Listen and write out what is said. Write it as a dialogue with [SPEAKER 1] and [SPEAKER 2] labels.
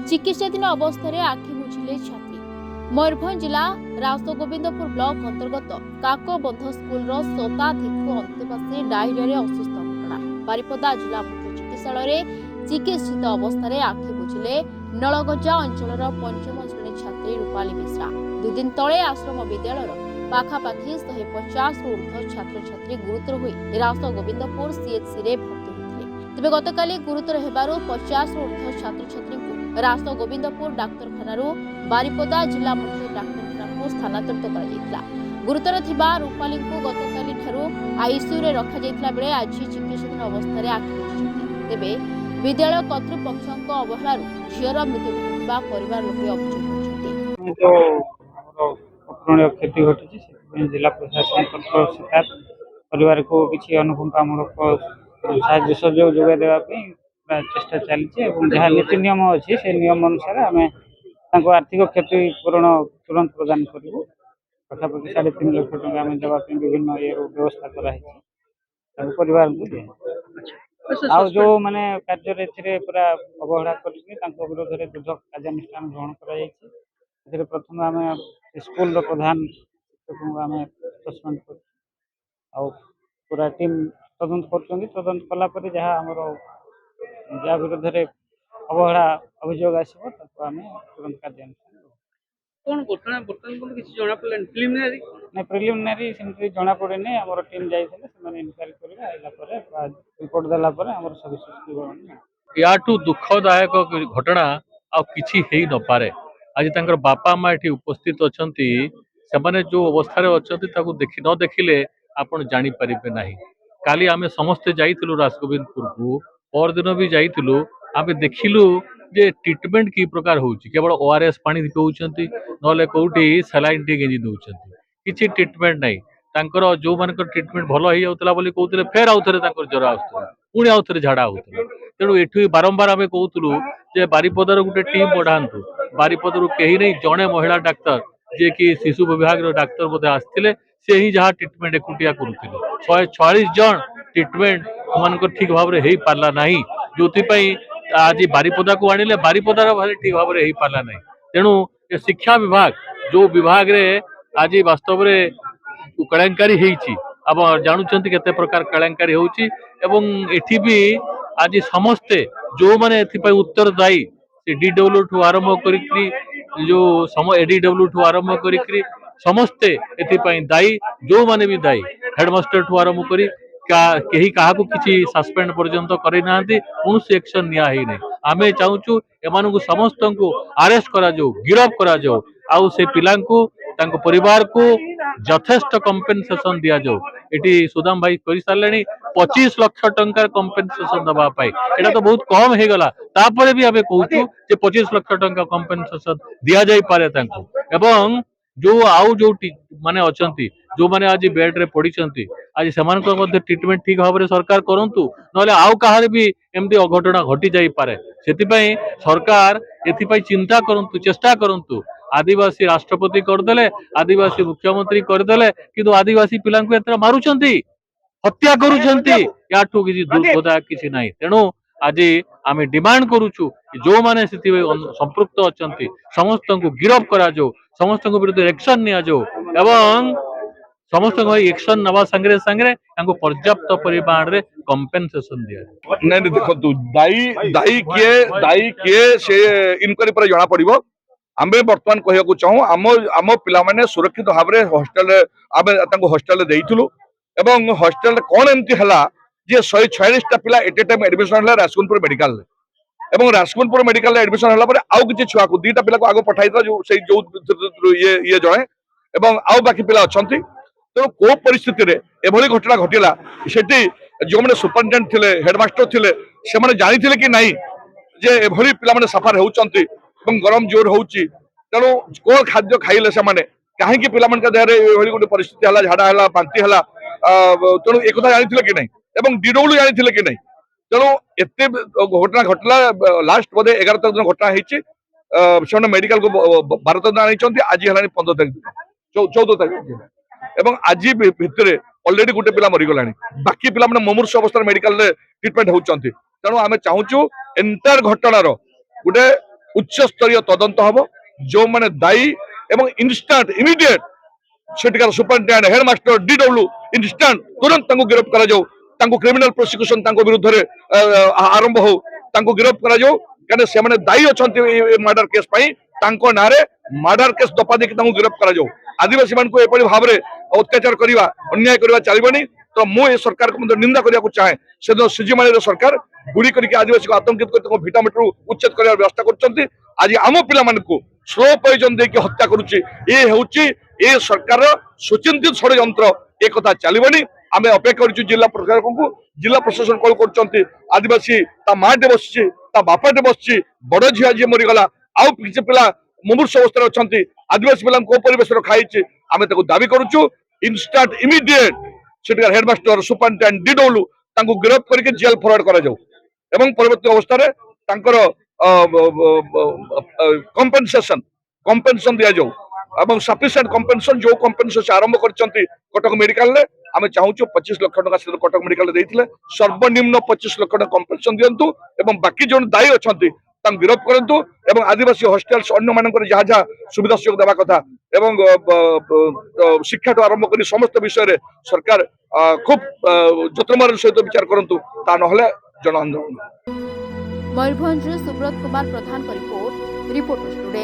[SPEAKER 1] चिकित्साधीन अवस्था आखि बुझिले छात्री। मयूरभंज जिला रासगोविंदपुर ब्लॉक अंतर्गत काकबंध स्कूल शताधिक अंतेवासी डायरिया असुस्थ घटना। बारिपदा जिला मुख्य चिकित्सालय चिकित्सित अवस्था आखि बुझिले नलगजा अंचल पंचम श्रेणी छात्री रूपाली मिश्रा। 2 दिन तले आश्रम विद्यालय पाखापाखि 150 ऊर्ध्व छात्र छात्री गुरुतर हो रासगोविंदपुर सीएचसी रे भर्ती होते। तेज गतकाली गुरुतर होबारु 50 ऊर्ध्व छात्र छात्री रासगोविंदपुर डाक्तरखाना बारिपदा जिला मुख्य डाक्तरखाना स्थानांतरित कर गुरुतर थिबा रूपाली को गतकाली आईसीयू रे रखा जायतिला बेले आज चिकित्साधीन अवस्था आखि बुझिछन्ति। तेबे विद्यालय कर्तृपक्षक अवहेलार झीर मृत्यु घटवा परिवार लोक अभियोग
[SPEAKER 2] अपूरणीय क्षति घटी जिला प्रशासन परिवार को किसी अनुकंपामूलक साहाय्य सहयोग जोगाई देवाई चेष्टा चली जहाँ नीति नियम अच्छी से नियम अनुसार आम आर्थिक क्षतिपूरण तुरंत प्रदान करूँ। पाखापाखि 3.5 लाख टका देवाई विभिन्न ये व्यवस्था कराई परिवार को दिए आ जो मैंने कार्य पूरा अवहेला कर विरोध में दृढ़ कार्यानुष्ठान ग्रहण कर प्रथम आम स्कूल प्रधान शिक्षक आम सस्पेंड कर पूरा टीम तदंत कर कलापर जहाँ आमर जहाँ विरोध में अवहेला अभियोग आसो आम तुरंत कार्यानुष्ठान
[SPEAKER 3] कौन घटना बर्तमान किसी जना पड़े प्रिलिमिनारी
[SPEAKER 2] ना प्रिलिमिनारी सेमती जना पड़े आम टीम जाते इनक्वारी कर रिपोर्ट देलापर आम सविशेष विवरण
[SPEAKER 4] याठू दुखदायक घटना आ किछि हेई न पारे। आज तांकर बापा माँ एठी उपस्थित अछंती सेमाने जो अवस्था रे अछंती ताकू देखि न देखिले आपण जानि परिबे नाही। काली आमे समस्ते जाइतिलु रासगोविंदपुर को और दिन भी जाइतिलु आमे देखिलु जे ट्रीटमेंट की प्रकार होउची केवल ओआरएस पानी पिउचंती नले कोउठी सलाइन टी गेंजी दउचंती किछि ट्रीटमेंट नाही। तांकर जो मानकर ट्रीटमेंट भलो ही होतला बोली कहउतले फेर आउथरे तांकर ज्वर आउथला पुणी आउथरे झाड़ा होतला। तेणु एठू बारंबार आमे कहउतलु जे बारिपदार गुटे टीम बढ़ांतु बारिपदारू केही नहीं जड़े महिला डाक्तर जे कि शिशु विभाग डाक्तर बोधे आसते से ही जहाँ ट्रीटमेंट एकुटिया करुले 146 जन ट्रीटमेंट मान ठीक भाव में हो पारा ना जो आज बारिपदा को आनिले बारिपदार भाई ठीक भाव में हो पारा ना। तेणु शिक्षा विभाग जो विभाग रे आज वास्तव में कलंकारी आप जानुंट केते प्रकार कलंकारी होउची एवं एठी भी आज समस्ते जो माने उत्तरदायी डीडब्ल्यू ठू आरंभ करी जो एडीडब्ल्यू ठू आरंभ करी समस्ते एथिपाई दायी जो माने भी दायी हेडमास्टर ठू आरंभ करी कहीं क्या किसी सस्पेंड पर्यंत करना कौन एक्शन नि आमे चाहूँ एमान समस्त को अरेस्ट करा जाओ गिरफ करा जाओ आउ से पिला परिवार को यथेष्ट कंपेनसेशन दि जाओ। एटी सुदाम भाई कर सारे 25 लाख टंका कंपेनसेशन दवापाई एटा तो बहुत कम हो गला तापर भी आमे कहूँ 25 लाख टंका कंपेनसेशन दि जाई पारे एवं जो आउ जो माने अछंती जो माने आज बेड रे पड़ी आज से ट्रीटमेंट ठीक भाव में सरकार करंतु नले आउ कहार भी एमती अघटना घटी जाई पारे सेतिपई सरकार एथिपई चिंता करंतु चेष्टा करंतु। आदिवासी राष्ट्रपति करदेले आदिवासी मुख्यमंत्री करदेले किंतु आदिवासी पिला एतरा मारुचंती हत्या करूचंती याठू किसी दुर्बोधा किसी नाही। तेणु आज आमे डिमांड करूछु जो माने संपृक्त अछंती समस्त को गिरफ करा जाओ समस्त विरुद्ध एक्शन निया जाओ एवं समस्त एक्शन नवा संगे संगे पर्याप्त परिमाण रे कंपेनसेशन दिया
[SPEAKER 5] नहीं देखो दायी किए से इनक्वारी पर जना पड़िबो। आमे वर्तमान कहया चाहूँ आम आम पिला माने सुरक्षित भाव में हॉस्टल आमे तांको हॉस्टल देइथिलु एवं हॉस्टल कोन एमती हला जे 146 टा पिला एट ए टाइम एडमिशन हला राजकुंडपुर मेडिकल एवं राजकुंडपुर मेडिकल एडमिशन हला पर आउ किछि छुआ को 2टा पिला को आगो पठाइता जो से जो ये जणे एवं आउ बाकी पिला अछंती। तेणु को परिस्थिति रे एभली घटना घटिला सेठी जो मैंने सुपरिटेडेंट थिले हेडमास्टर थिले से माने जानी थिले कि नहीं जे एभली पिला माने सफर होउचंती एवं गरम जोर होउची। तेणु को खाद्य खाइले से माने काहे कि पिला मानका देहरे एभली गोटे परिस्थिति हला झाड़ा हला बांती हला तेणु एक कथा जानी थिले कि नहीं एवं डीडब्ल्यू जानी थिले कि नहीं। तेणु एते घटना घटला लास्ट बोधे 11 तारिख दिन घटना हेची से मेडिकल को 12 तारिख आनी आज हलानी 15 तारिख 14 तारिख एवं आज भितर ऑलरेडी गोटे पिला मरीगला बाकी पिला माने मुमूर्ष अवस्था मेडिकल ट्रीटमेंट होउचंती। तेणु आमे चाहूँ एंटायर घटनार गोटे उच्च स्तरीय तदंत हम जो मैंने दायी एवं इंस्टांट इमिडिएट सेठिकार सुपरिटेडेंट हेडमास्टर डीडब्ल्यू इंस्टांट तुरंत तांको गिरफ्त करा जाओ तांको क्रिमिनल प्रोसिक्यूशन तांको विरुद्ध रे आरंभ हो तांको गिरफ्त करा जाओ कने से माने दायी अछंती मर्डर केस पई तांको नारे मर्डर केस दफा देखि तांको गिरफ्त करा जाओ आदिवासी मान को एपरि भाबरे अत्याचार करवा अन्याय करवा चलबनी तो मु ए सरकार को निंदा करिया को चाहे से सीजी माने सरकार गुड़ी करके आदिवासी को आतंकित कर भिटामिटर उच्छेद करने व्यवस्था करछंती आज आम पिला मान को स्लो पॉइजन देके हत्या करुच्ची ये होउची ए सरकार सुचिंतित षड्यंत्र एक कथा चलबनी आमे अपेक्षा करूँ जिला प्रशासन को जिला प्रशासन कल कर आदिवासी ता माटे बसची ता बापाटे बसची बड़ झिया जी मरीगला आउ किसी पिला मुमूर्ष अवस्था अच्छा आदिवासी पिला को परिवेश रखाई आमे ताको दाबी करूँ इंस्टांट इमिडिएट सेठिकार हेडमास्टर सुपरिटेडेंट डीडब्ल्यू तांको गिरफ्त करके जेल फरवर्ड करा जाऊ एवं परवर्ती अवस्था रे तांकर कंपेनसेशन दिया जाऊ एवं सफिशिएंट कंपेनसेशन जो कंपेनसेशन आरंभ करछंती कटक मेडिकल रे आमे चाहूँ 25 लाख टका से कटक मेडिकल देइथिले सर्वनिम्न 25 लाख टका कंपेनसेशन दियंतु एवं बाकी जो दायी अछंती तांको गिरफ्त करंतु एवं आदिवासी हॉस्टेल्स अन्य मानकर जहाँ जहाँ सुविधा सुयोग देवा कथा एवं शिक्षा आरंभ कर समस्त विषय रे सरकार खूब जत्नमार सहित विचार करंतु ता नहले जन आंदोलन
[SPEAKER 1] मयूरभंज सुब्रत कुमार प्रधान रिपोर्ट टुडे।